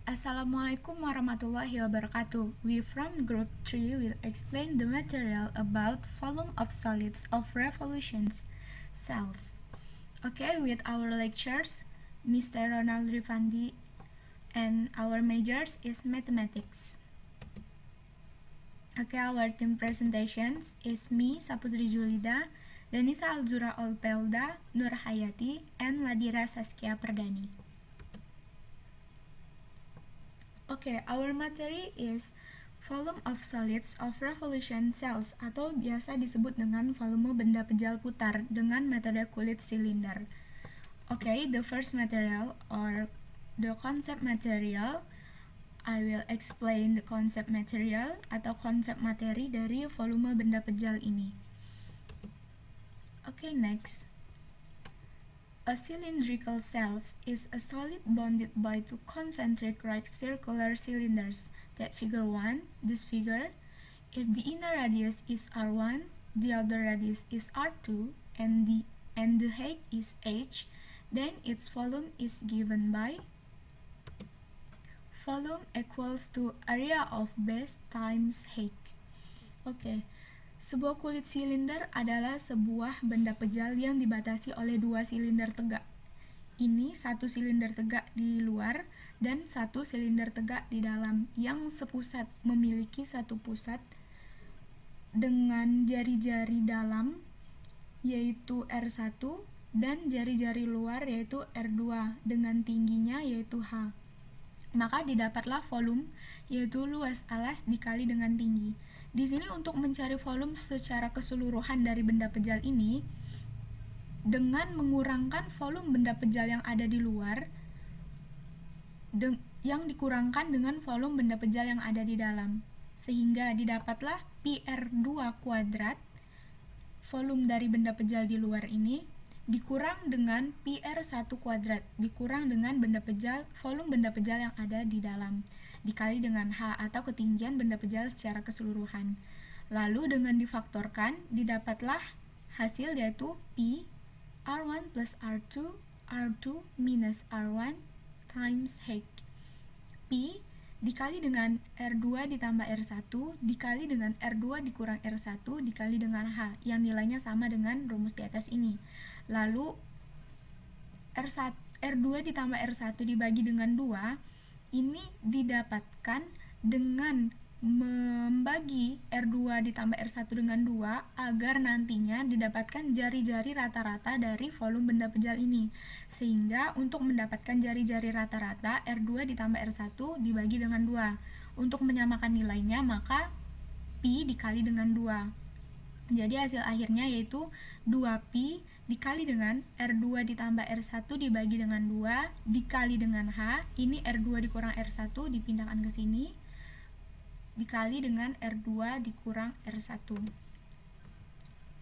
Assalamualaikum warahmatullahi wabarakatuh. We from Group 3 will explain the material about volume of solids of revolutions cells. Okay, with our lectures, Mr. Ronald Rifandi, and our majors is mathematics. Okay, our team presentations is me, Saputri Julida, Danisa Alzura Olpelda, Nur Hayati, and Ladira Saskia Perdani. Okay, our material is volume of solids of revolution cells atau biasa disebut dengan volume benda pejal putar dengan metode kulit silinder. Okay, the first material or the concept material, I will explain the concept material atau konsep materi dari volume benda pejal ini. Okay, next. A cylindrical cell is a solid bounded by two concentric right circular cylinders. That figure 1, this figure, if the inner radius is R1, the outer radius is R2, and the height is h, then its volume is given by volume equals to area of base times height. Okay. Sebuah kulit silinder adalah sebuah benda pejal yang dibatasi oleh dua silinder tegak. Ini satu silinder tegak di luar dan satu silinder tegak di dalam yang sepusat, memiliki satu pusat dengan jari-jari dalam yaitu R1 dan jari-jari luar yaitu R2 dengan tingginya yaitu H. Maka didapatlah volume yaitu luas alas dikali dengan tinggi. Di sini untuk mencari volume secara keseluruhan dari benda pejal ini dengan mengurangkan volume benda pejal yang ada di luar yang dikurangkan dengan volume benda pejal yang ada di dalam, sehingga didapatlah PR2 kuadrat volume dari benda pejal di luar ini dikurang dengan PR1 kuadrat dikurang dengan volume benda pejal yang ada di dalam dikali dengan H atau ketinggian benda pejal secara keseluruhan. Lalu dengan difaktorkan didapatlah hasil yaitu P R1 plus R2 R2 minus R1 times H. P dikali dengan R2 ditambah R1 dikali dengan R2 dikurang R1 dikali dengan H yang nilainya sama dengan rumus di atas ini. Lalu R2 ditambah R1 dibagi dengan 2 ini didapatkan dengan membagi R2 ditambah R1 dengan 2 agar nantinya didapatkan jari-jari rata-rata dari volume benda pejal ini. Sehingga untuk mendapatkan jari-jari rata-rata R2 ditambah R1 dibagi dengan 2. Untuk menyamakan nilainya maka Pi dikali dengan 2. Jadi hasil akhirnya yaitu 2Pi dikali dengan R2 ditambah R1 dibagi dengan 2 dikali dengan H, ini R2 dikurang R1 dipindahkan ke sini, dikali dengan R2 dikurang R1.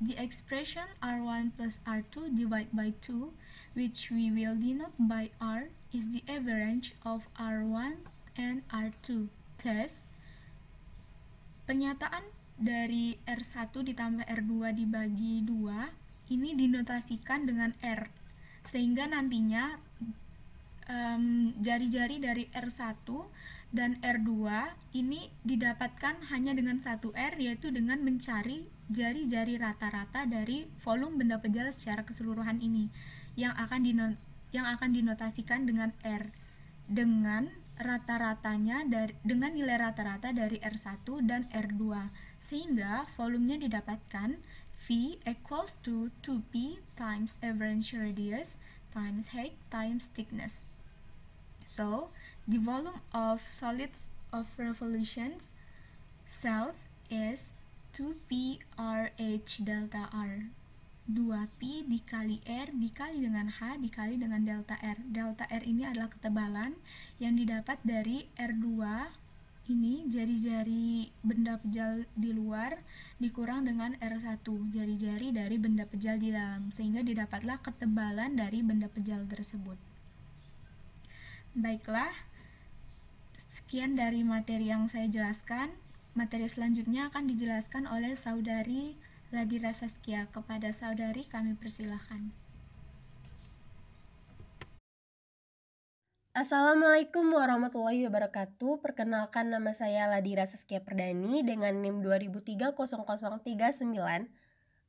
The expression R1 plus R2 divided by 2, which we will denote by R, is the average of R1 and R2. Thus, pernyataan dari R1 ditambah R2 dibagi 2 ini dinotasikan dengan R, sehingga nantinya jari-jari dari R1 dan R2 ini didapatkan hanya dengan satu R, yaitu dengan mencari jari-jari rata-rata dari volume benda pejal secara keseluruhan ini yang akan dinotasikan dengan R dengan rata-ratanya dengan nilai rata-rata dari R1 dan R2, sehingga volumenya didapatkan V equals to 2P times average radius times height times thickness. So, the volume of solids of revolutions cells is 2P RH delta R. 2P dikali R dikali dengan H dikali dengan delta R. Delta R ini adalah ketebalan yang didapat dari R2 ini jari-jari benda pejal di luar dikurang dengan R1 jari-jari dari benda pejal di dalam, sehingga didapatlah ketebalan dari benda pejal tersebut. Baiklah, sekian dari materi yang saya jelaskan. Materi selanjutnya akan dijelaskan oleh saudari Ladira Saskia. Kepada saudari kami persilahkan. Assalamualaikum warahmatullahi wabarakatuh. Perkenalkan, nama saya Ladira Saskia Perdani dengan NIM 20030039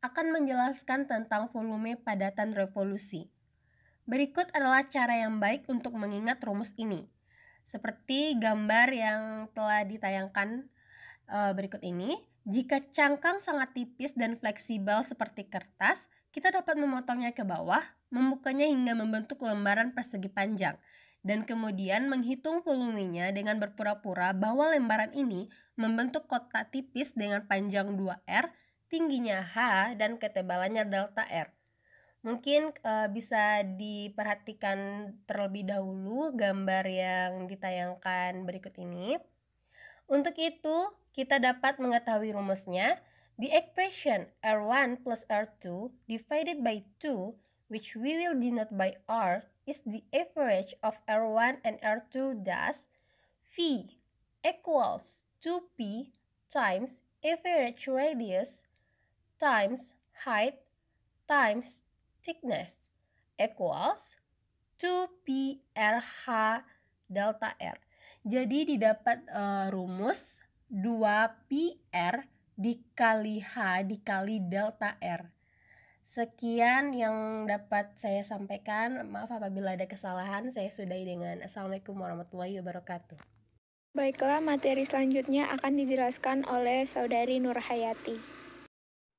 akan menjelaskan tentang volume padatan revolusi. Berikut adalah cara yang baik untuk mengingat rumus ini. Seperti gambar yang telah ditayangkan berikut ini. Jika cangkang sangat tipis dan fleksibel seperti kertas, kita dapat memotongnya ke bawah, membukanya hingga membentuk lembaran persegi panjang, dan kemudian menghitung volumenya dengan berpura-pura bahwa lembaran ini membentuk kotak tipis dengan panjang 2R, tingginya H, dan ketebalannya delta R. Mungkin bisa diperhatikan terlebih dahulu gambar yang ditayangkan berikut ini. Untuk itu, kita dapat mengetahui rumusnya. The expression R1 plus R2 divided by 2, which we will denote by R, is the average of R1 and R2 thus V equals 2P times average radius times height times thickness equals 2PRH delta R. Jadi didapat rumus 2PR dikali H dikali delta R. Sekian yang dapat saya sampaikan. Maaf apabila ada kesalahan. Saya sudahi dengan Assalamualaikum warahmatullahi wabarakatuh. Baiklah, materi selanjutnya akan dijelaskan oleh Saudari Nurhayati.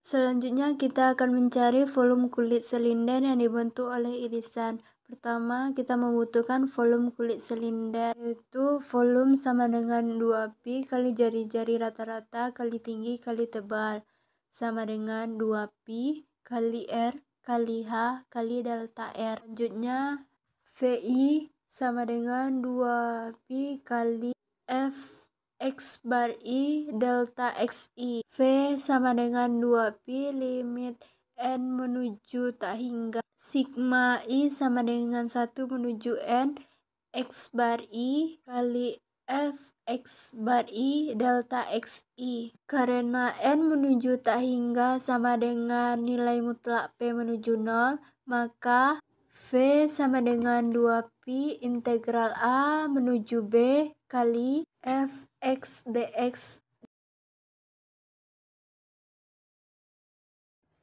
Selanjutnya kita akan mencari volume kulit silinder yang dibentuk oleh irisan. Pertama, kita membutuhkan volume kulit silinder, yaitu volume sama dengan 2pi kali jari-jari rata-rata kali tinggi kali tebal, sama dengan 2pi kali R kali H kali delta R. Selanjutnya, VI sama dengan 2pi kali F X bar I delta XI. V sama dengan 2pi limit N menuju tak hingga. Sigma I sama dengan 1 menuju N X bar I kali F X bar I delta XI. Karena N menuju tak hingga sama dengan nilai mutlak P menuju 0, maka V sama dengan 2pi integral A menuju B kali F X dx.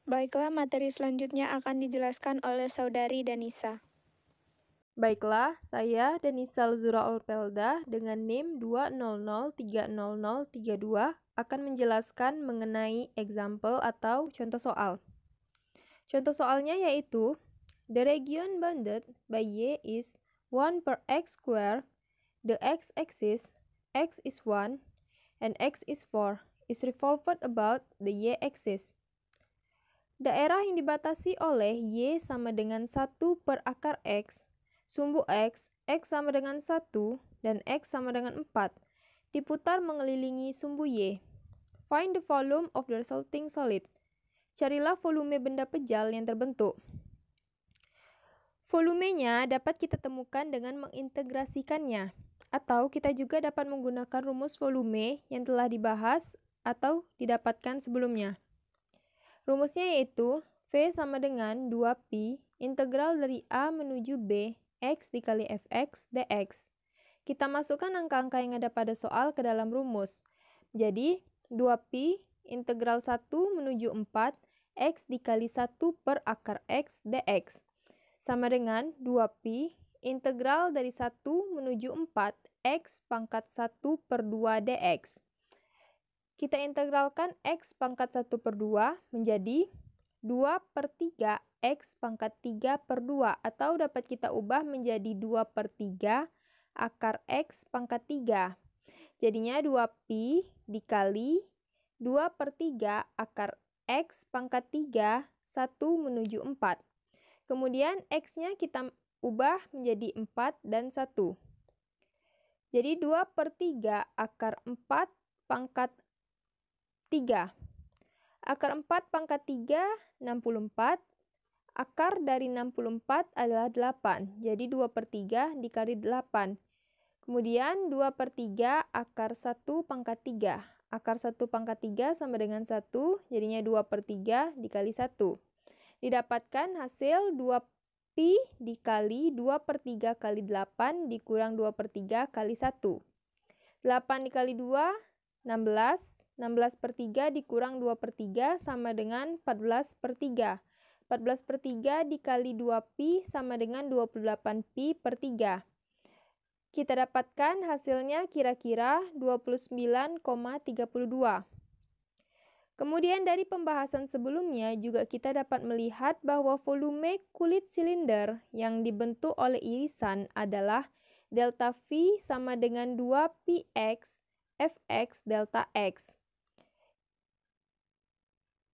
Baiklah, materi selanjutnya akan dijelaskan oleh Saudari Danisa. Baiklah, saya Denisa Zura Olpelda dengan NIM 200300032 akan menjelaskan mengenai example atau contoh soal. Contoh soalnya yaitu, the region bounded by Y is 1 per x square, the x-axis, x is 1, and x is 4, is revolved about the y-axis. Daerah yang dibatasi oleh Y sama dengan 1 per akar X, sumbu X sama dengan 1, dan X sama dengan 4, diputar mengelilingi sumbu Y. Find the volume of the resulting solid. Carilah volume benda pejal yang terbentuk. Volumenya dapat kita temukan dengan mengintegrasikannya, atau kita juga dapat menggunakan rumus volume yang telah dibahas atau didapatkan sebelumnya. Rumusnya yaitu V sama dengan 2pi integral dari A menuju B X dikali Fx dx. Kita masukkan angka-angka yang ada pada soal ke dalam rumus. Jadi 2pi integral 1 menuju 4 X dikali 1 per akar X dx. Sama dengan 2pi integral dari 1 menuju 4 X pangkat 1 per 2 dx. Kita integralkan X pangkat 1 per 2 menjadi 2 per 3 X pangkat 3 per 2, atau dapat kita ubah menjadi 2 per 3 akar X pangkat 3. Jadinya 2pi dikali 2 per 3 akar X pangkat 3, 1 menuju 4. Kemudian X-nya kita ubah menjadi 4 dan 1. Jadi 2 per 3 akar 4 pangkat 3. Akar 4 pangkat 3, 64. Akar dari 64 adalah 8. Jadi 2 per 3 dikali 8. Kemudian 2 per 3 akar 1 pangkat 3. Akar 1 pangkat 3 sama dengan 1. Jadinya 2 per 3 dikali 1. Didapatkan hasil 2 pi dikali 2/3 kali 8 dikurang 2/3 kali 1. 8 dikali 2, 16. 16/3 dikurang 2/3 sama dengan 14/3. 14/3 dikali 2pi sama dengan 28pi per 3. Kita dapatkan hasilnya kira-kira 29,32. Kemudian dari pembahasan sebelumnya juga kita dapat melihat bahwa volume kulit silinder yang dibentuk oleh irisan adalah delta V sama dengan 2px fx delta x.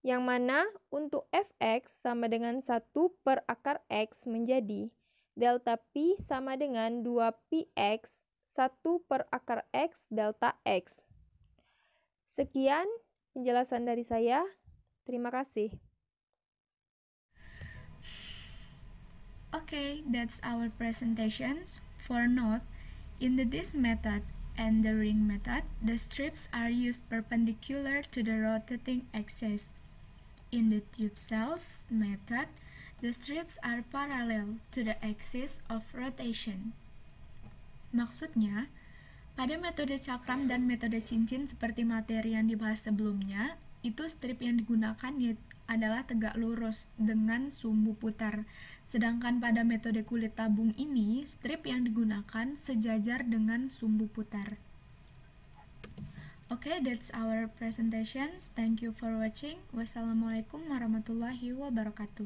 Yang mana untuk fx sama dengan 1/x menjadi delta P sama dengan 2px 1/x delta x. Sekian penjelasan dari saya. Terima kasih. Okay, that's our presentations. For note, in the disk method and the ring method, the strips are used perpendicular to the rotating axis. In the tube cells method, the strips are parallel to the axis of rotation. Maksudnya, pada metode cakram dan metode cincin seperti materi yang dibahas sebelumnya, itu strip yang digunakan adalah tegak lurus dengan sumbu putar. Sedangkan pada metode kulit tabung ini, strip yang digunakan sejajar dengan sumbu putar. Okay, that's our presentations. Thank you for watching. Wassalamualaikum warahmatullahi wabarakatuh.